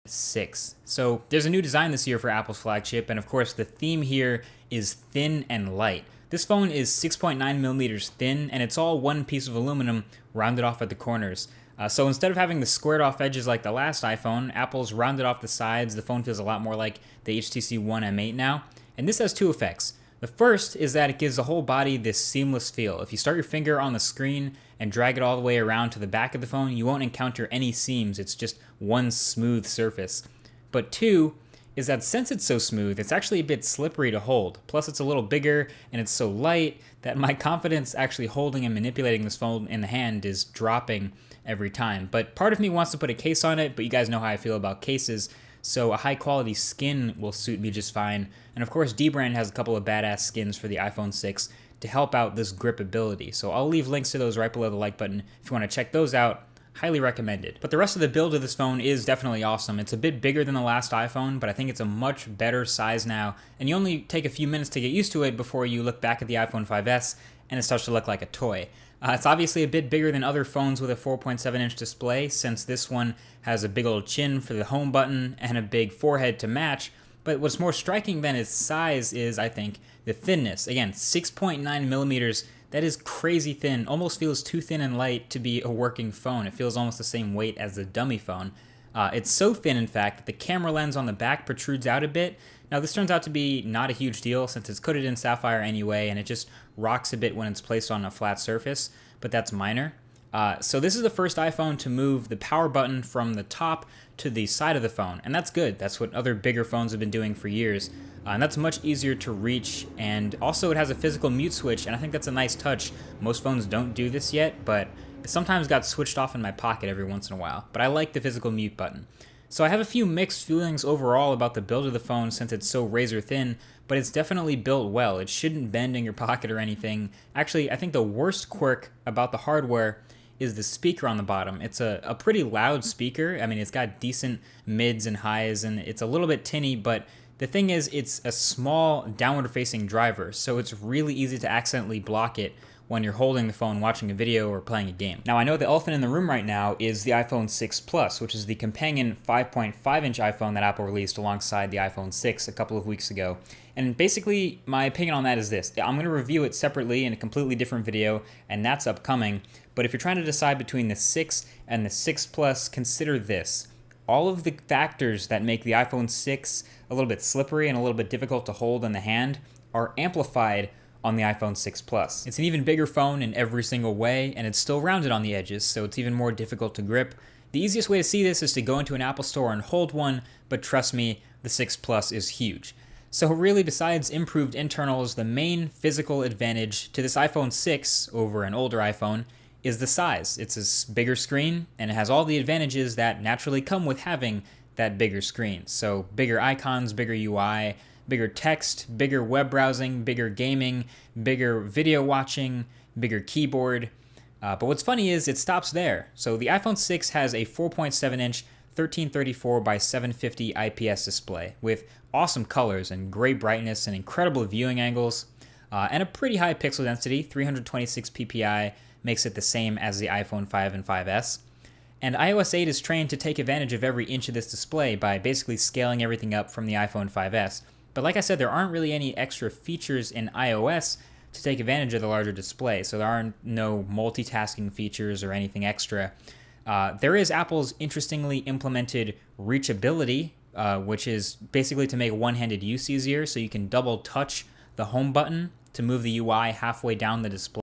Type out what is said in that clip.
6. So there's a new design this year for Apple's flagship, and of course the theme here is thin and light. This phone is 6.9 millimeters thin, and it's all one piece of aluminum rounded off at the corners. So instead of having the squared off edges like the last iPhone, Apple's rounded off the sides. The phone feels a lot more like the HTC One M8 now, and this has two effects. The first is that it gives the whole body this seamless feel. If you start your finger on the screen and drag it all the way around to the back of the phone, you won't encounter any seams. It's just one smooth surface. But two is that since it's so smooth, it's actually a bit slippery to hold. Plus it's a little bigger and it's so light that my confidence actually holding and manipulating this phone in the hand is dropping every time. But part of me wants to put a case on it, but you guys know how I feel about cases. So a high quality skin will suit me just fine. And of course Dbrand has a couple of badass skins for the iPhone 6 to help out this gripability. So I'll leave links to those right below the like button if you want to check those out. Highly recommended. But the rest of the build of this phone is definitely awesome. It's a bit bigger than the last iPhone, but I think it's a much better size now, and you only take a few minutes to get used to it before you look back at the iPhone 5S and it starts to look like a toy. It's obviously a bit bigger than other phones with a 4.7-inch display, since this one has a big old chin for the home button and a big forehead to match. But what's more striking than its size is, I think, the thinness. Again, 6.9 millimeters. That is crazy thin. Almost feels too thin and light to be a working phone. It feels almost the same weight as the dummy phone. It's so thin, in fact, that the camera lens on the back protrudes out a bit. Now, this turns out to be not a huge deal since it's coated in sapphire anyway, and it just rocks a bit when it's placed on a flat surface, but that's minor. So this is the first iPhone to move the power button from the top to the side of the phone, and that's good. That's what other bigger phones have been doing for years, and that's much easier to reach, and also it has a physical mute switch, and I think that's a nice touch. Most phones don't do this yet, but it sometimes got switched off in my pocket every once in a while, but I like the physical mute button. So I have a few mixed feelings overall about the build of the phone since it's so razor thin, but it's definitely built well. It shouldn't bend in your pocket or anything. Actually, I think the worst quirk about the hardware is the speaker on the bottom. It's a pretty loud speaker. I mean, it's got decent mids and highs, and it's a little bit tinny, but the thing is, it's a small downward-facing driver, so it's really easy to accidentally block it when you're holding the phone watching a video or playing a game. Now, I know the elephant in the room right now is the iPhone 6 Plus, which is the companion 5.5-inch iPhone that Apple released alongside the iPhone 6 a couple of weeks ago. And basically, my opinion on that is this. I'm going to review it separately in a completely different video, and that's upcoming. But if you're trying to decide between the 6 and the 6 Plus, consider this. All of the factors that make the iPhone 6 a little bit slippery and a little bit difficult to hold in the hand are amplified on the iPhone 6 Plus. It's an even bigger phone in every single way, and it's still rounded on the edges, so it's even more difficult to grip. The easiest way to see this is to go into an Apple store and hold one, but trust me, the 6 Plus is huge. So really, besides improved internals, the main physical advantage to this iPhone 6 over an older iPhone is the size. It's a bigger screen, and it has all the advantages that naturally come with having that bigger screen. So bigger icons, bigger UI, bigger text, bigger web browsing, bigger gaming, bigger video watching, bigger keyboard. But what's funny is it stops there. So the iPhone 6 has a 4.7-inch 1334 by 750 IPS display with awesome colors and great brightness and incredible viewing angles, and a pretty high pixel density. 326 ppi makes it the same as the iPhone 5 and 5S. And iOS 8 is trained to take advantage of every inch of this display by basically scaling everything up from the iPhone 5S. But like I said, there aren't really any extra features in iOS to take advantage of the larger display, so there are no multitasking features or anything extra. There is Apple's interestingly implemented reachability, which is basically to make one-handed use easier, so you can double touch the home button to move the UI halfway down the display.